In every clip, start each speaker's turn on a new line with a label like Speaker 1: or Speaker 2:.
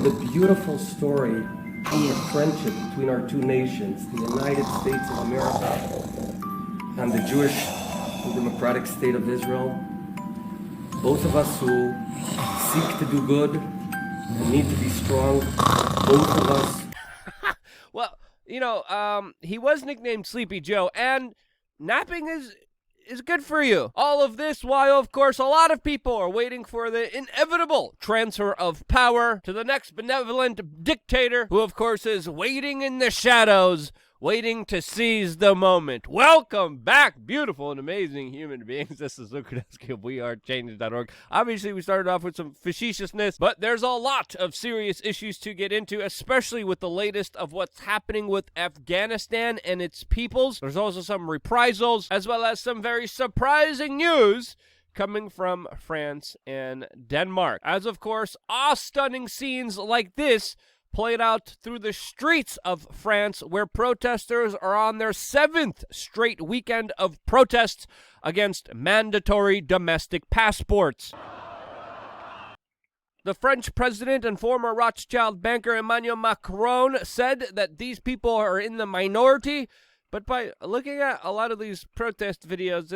Speaker 1: the beautiful story of friendship between our two nations, the United States of America and the Jewish and democratic state of Israel. Both of us who seek to do good and need to be strong, both of us.
Speaker 2: Well, he was nicknamed Sleepy Joe, and napping is good for you. All of this while, of course, a lot of people are waiting for the inevitable transfer of power to the next benevolent dictator, who, of course, is waiting in the shadows, waiting to seize the moment. Welcome back, beautiful and amazing human beings. This is Luke Kudowski of WeAreChange.org. Obviously, we started off with some facetiousness, but there's a lot of serious issues to get into, especially with the latest of what's happening with Afghanistan and its peoples. There's also some reprisals, as well as some very surprising news coming from France and Denmark. As, of course, awe-stunning scenes like this played out through the streets of France, where protesters are on their 7th straight weekend of protests against mandatory domestic passports. The French president and former Rothschild banker Emmanuel Macron said that these people are in the minority, but by looking at a lot of these protest videos,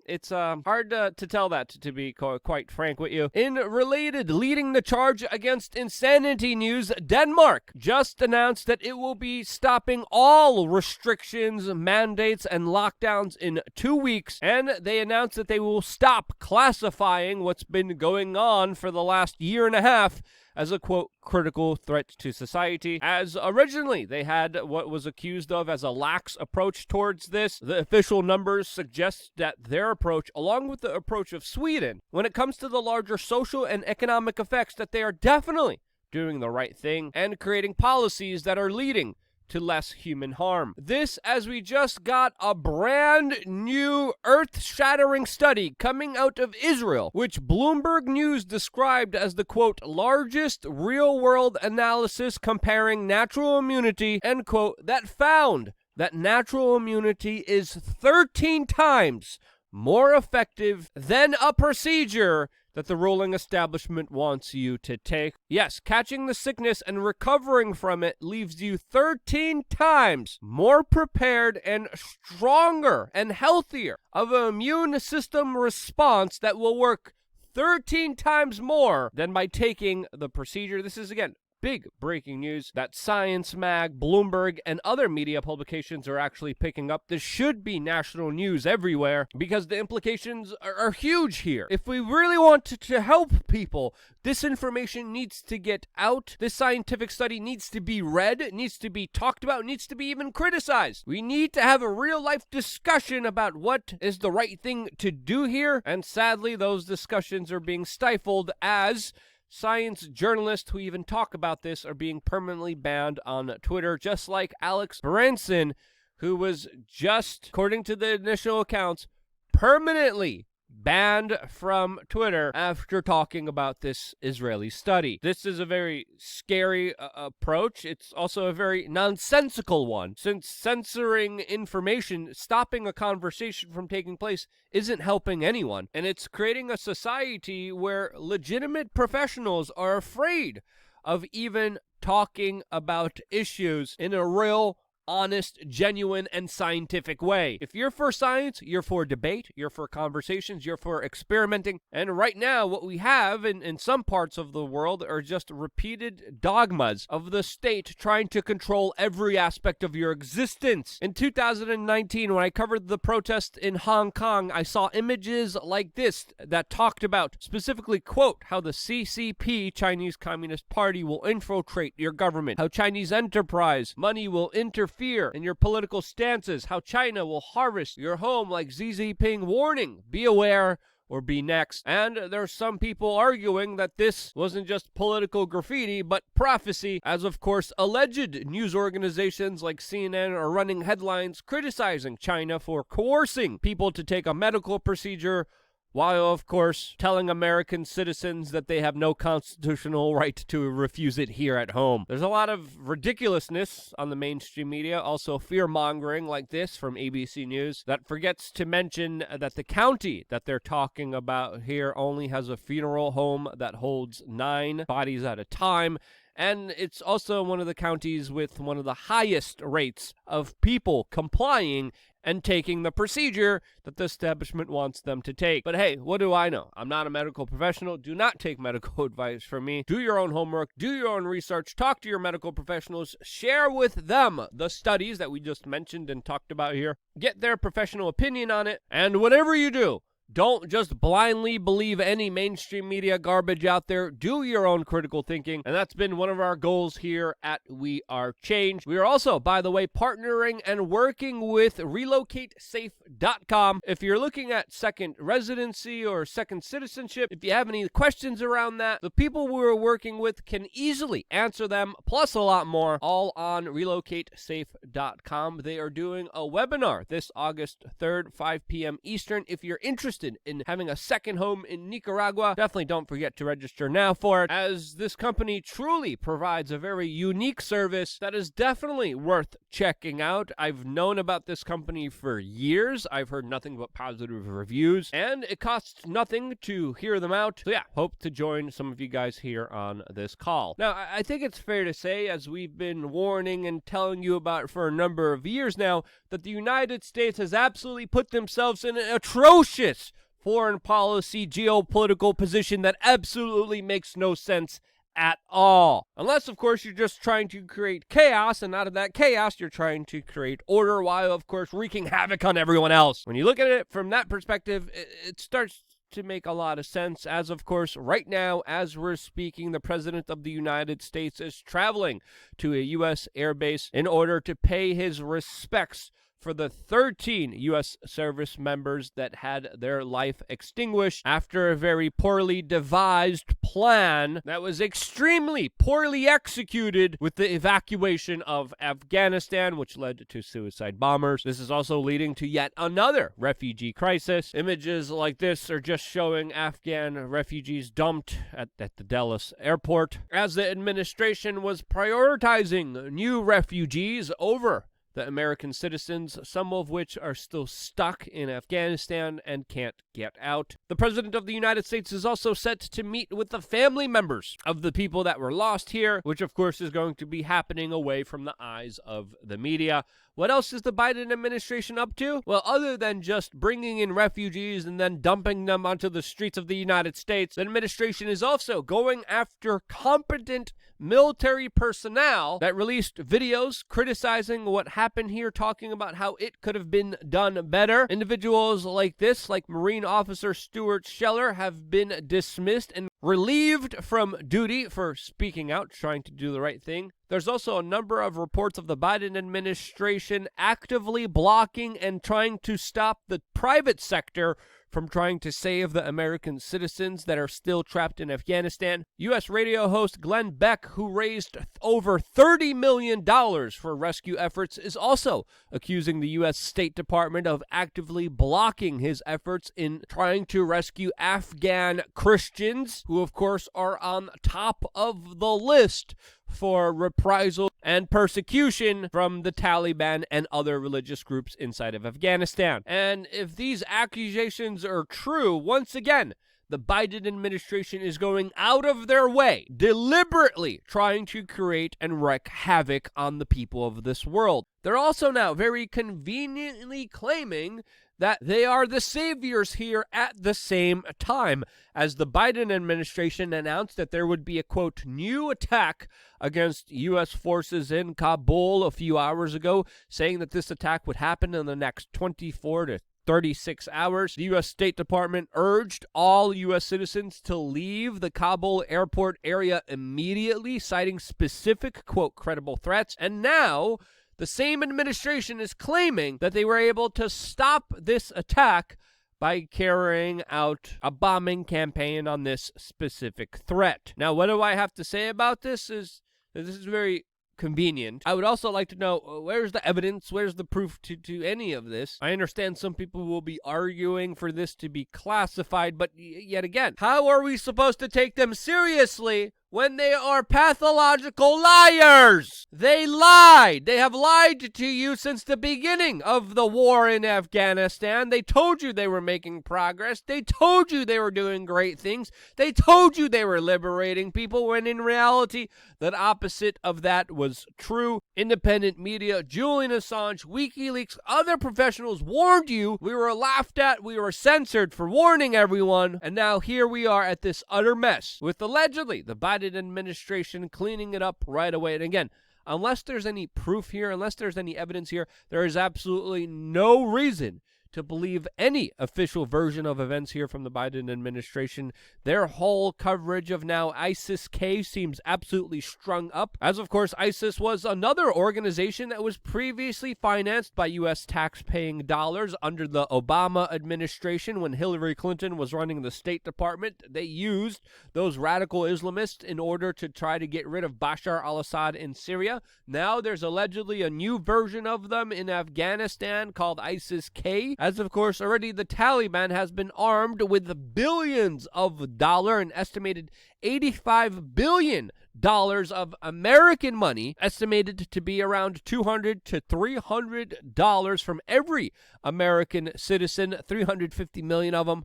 Speaker 2: it's hard to tell that, to be quite frank with you. In related leading the charge against insanity news, Denmark just announced that it will be stopping all restrictions, mandates, and lockdowns in 2 weeks, and they announced that they will stop classifying what's been going on for the last year and a half as a, quote, critical threat to society, as originally they had what was accused of as a lax approach towards this. The official numbers suggest that their approach, along with the approach of Sweden, when it comes to the larger social and economic effects, that they are definitely doing the right thing and creating policies that are leading to less human harm. This, as we just got a brand new earth-shattering study coming out of Israel, which Bloomberg News described as the, quote, largest real-world analysis comparing natural immunity, end quote, that found that natural immunity is 13 times more effective than a procedure that the ruling establishment wants you to take. Yes, catching the sickness and recovering from it leaves you 13 times more prepared and stronger and healthier of an immune system response that will work 13 times more than by taking the procedure. This is, again, big breaking news that Science Mag, Bloomberg, and other media publications are actually picking up. This should be national news everywhere because the implications are huge here. If we really want to help people, this information needs to get out. This scientific study needs to be read, it needs to be talked about, it needs to be even criticized. We need to have a real-life discussion about what is the right thing to do here, and sadly, those discussions are being stifled as science journalists who even talk about this are being permanently banned on Twitter, just like Alex Berenson, who was just, according to the initial accounts, permanently banned from Twitter after talking about this Israeli study. This is a very scary approach. It's also a very nonsensical one, since censoring information, stopping a conversation from taking place, isn't helping anyone. And it's creating a society where legitimate professionals are afraid of even talking about issues in a real, honest, genuine, and scientific way. If you're for science, you're for debate, you're for conversations, you're for experimenting. And right now, what we have in some parts of the world are just repeated dogmas of the state trying to control every aspect of your existence. In 2019, when I covered the protest in Hong Kong, I saw images like this that talked about, specifically, quote, how the CCP, Chinese Communist Party, will infiltrate your government, how Chinese enterprise money will interfere in your political stances, how China will harvest your home like Xi Jinping, warning, be aware or be next. And there's some people arguing that this wasn't just political graffiti, but prophecy, as of course alleged news organizations like CNN are running headlines criticizing China for coercing people to take a medical procedure while, of course, telling American citizens that they have no constitutional right to refuse it here at home. There's a lot of ridiculousness on the mainstream media, also fear-mongering like this from ABC News, that forgets to mention that the county that they're talking about here only has a funeral home that holds 9 bodies at a time, and it's also one of the counties with one of the highest rates of people complying and taking the procedure that the establishment wants them to take. But hey, what do I know? I'm not a medical professional. Do not take medical advice from me. Do your own homework. Do your own research. Talk to your medical professionals. Share with them the studies that we just mentioned and talked about here. Get their professional opinion on it. And whatever you do, don't just blindly believe any mainstream media garbage out there. Do your own critical thinking. And that's been one of our goals here at We Are Change. We are also, by the way, partnering and working with RelocateSafe.com. If you're looking at second residency or second citizenship, if you have any questions around that, the people we're working with can easily answer them, plus a lot more, all on RelocateSafe.com. They are doing a webinar this August 3rd, 5 p.m. Eastern. If you're interested in having a second home in Nicaragua, definitely don't forget to register now for it, as this company truly provides a very unique service that is definitely worth checking out. I've known about this company for years. I've heard nothing but positive reviews, and it costs nothing to hear them out. So yeah, hope to join some of you guys here on this call. Now, I think it's fair to say, as we've been warning and telling you about for a number of years now, that the United States has absolutely put themselves in an atrocious foreign policy geopolitical position that absolutely makes no sense at all. Unless, of course, you're just trying to create chaos, and out of that chaos, you're trying to create order while, of course, wreaking havoc on everyone else. When you look at it from that perspective, it starts to make a lot of sense, as, of course, right now, as we're speaking, the President of the United States is traveling to a U.S. airbase in order to pay his respects for the 13 U.S. service members that had their life extinguished after a very poorly devised plan that was extremely poorly executed with the evacuation of Afghanistan, which led to suicide bombers. This is also leading to yet another refugee crisis. Images like this are just showing Afghan refugees dumped at the Dallas airport, as the administration was prioritizing new refugees over the American citizens, some of which are still stuck in Afghanistan and can't get out. The President of the United States is also set to meet with the family members of the people that were lost here, which of course is going to be happening away from the eyes of the media. What else is the Biden administration up to? Well, other than just bringing in refugees and then dumping them onto the streets of the United States, the administration is also going after competent military personnel that released videos criticizing what happened here, talking about how it could have been done better. Individuals like this, like Marine Officer Stuart Scheller, have been dismissed and relieved from duty for speaking out, trying to do the right thing. There's also a number of reports of the Biden administration actively blocking and trying to stop the private sector from trying to save the American citizens that are still trapped in Afghanistan. U.S. radio host Glenn Beck, who raised over $30 million for rescue efforts, is also accusing the U.S. State Department of actively blocking his efforts in trying to rescue Afghan Christians, who of course are on top of the list for reprisal and persecution from the Taliban and other religious groups inside of Afghanistan. And if these accusations are true, once again, the Biden administration is going out of their way, deliberately trying to create and wreak havoc on the people of this world. They're also now very conveniently claiming that they are the saviors here at the same time, as the Biden administration announced that there would be a, quote, new attack against U.S. forces in Kabul a few hours ago, saying that this attack would happen in the next 24 to 36 hours. The U.S. State Department urged all U.S. citizens to leave the Kabul airport area immediately, citing specific, quote, credible threats. And now the same administration is claiming that they were able to stop this attack by carrying out a bombing campaign on this specific threat. Now, what do I have to say about this? This is very convenient. I would also like to know, where's the evidence? Where's the proof to any of this? I understand some people will be arguing for this to be classified, but yet again, how are we supposed to take them seriously when they are pathological liars? They lied. They have lied to you since the beginning of the war in Afghanistan. They told you they were making progress. They told you they were doing great things. They told you they were liberating people, when in reality, the opposite of that was true. Independent media, Julian Assange, WikiLeaks, other professionals warned you. We were laughed at. We were censored for warning everyone. And now here we are at this utter mess with allegedly the Biden administration cleaning it up right away. And again, unless there's any proof here, unless there's any evidence here, there is absolutely no reason to believe any official version of events here from the Biden administration. Their whole coverage of now ISIS-K seems absolutely strung up, as of course ISIS was another organization that was previously financed by U.S. tax-paying dollars under the Obama administration. When Hillary Clinton was running the State Department, they used those radical Islamists in order to try to get rid of Bashar al-Assad in Syria. Now there's allegedly a new version of them in Afghanistan called ISIS-K, as of course already the Taliban has been armed with billions of dollars, an estimated $85 billion of American money, estimated to be around $200 to $300 from every American citizen. 350 million of them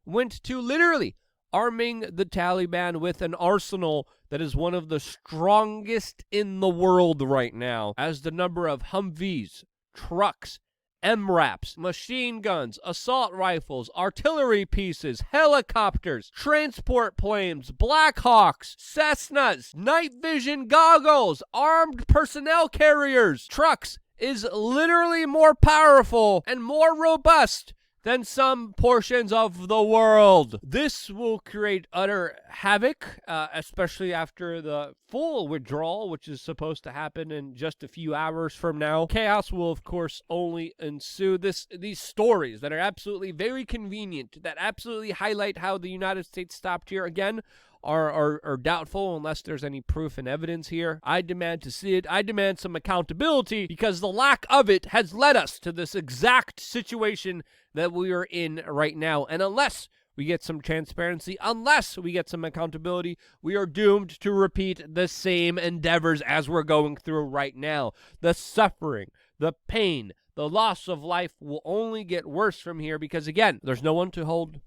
Speaker 2: went to literally arming the Taliban with an arsenal that is one of the strongest in the world right now, as the number of Humvees, trucks, MRAPs, machine guns, assault rifles, artillery pieces, helicopters, transport planes, Black Hawks, Cessnas, night vision goggles, armed personnel carriers, trucks is literally more powerful and more robust than some portions of the world. This will create utter havoc, especially after the full withdrawal, which is supposed to happen in just a few hours from now. Chaos will, of course, only ensue. These stories that are absolutely very convenient, that absolutely highlight how the United States stopped here again, are doubtful unless there's any proof and evidence here. I demand to see it. I demand some accountability, because the lack of it has led us to this exact situation that we are in right now. And unless we get some transparency, unless we get some accountability, we are doomed to repeat the same endeavors as we're going through right now. The suffering, the pain, the loss of life will only get worse from here, because again, there's no one to hold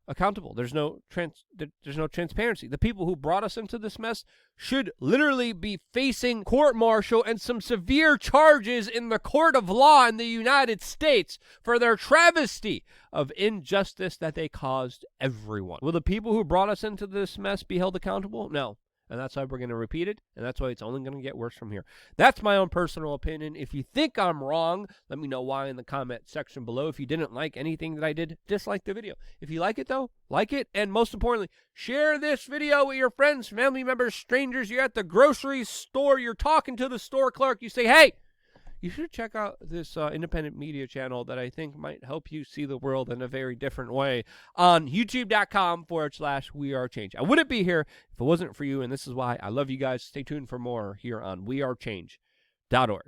Speaker 2: accountable. There's no transparency. The people who brought us into this mess should literally be facing court-martial and some severe charges in the court of law in the United States for their travesty of injustice that they caused everyone. Will the people who brought us into this mess be held accountable? No. And that's why we're going to repeat it, and that's why it's only going to get worse from here. That's my own personal opinion. If you think I'm wrong, let me know why in the comment section below. If you didn't like anything that I did, dislike the video. If you like it, though, like it, and most importantly, share this video with your friends, family members, strangers. You're at the grocery store, you're talking to the store clerk, you say, hey, you should check out this independent media channel that I think might help you see the world in a very different way on youtube.com/wearechange. I wouldn't be here if it wasn't for you, and this is why I love you guys. Stay tuned for more here on wearechange.org.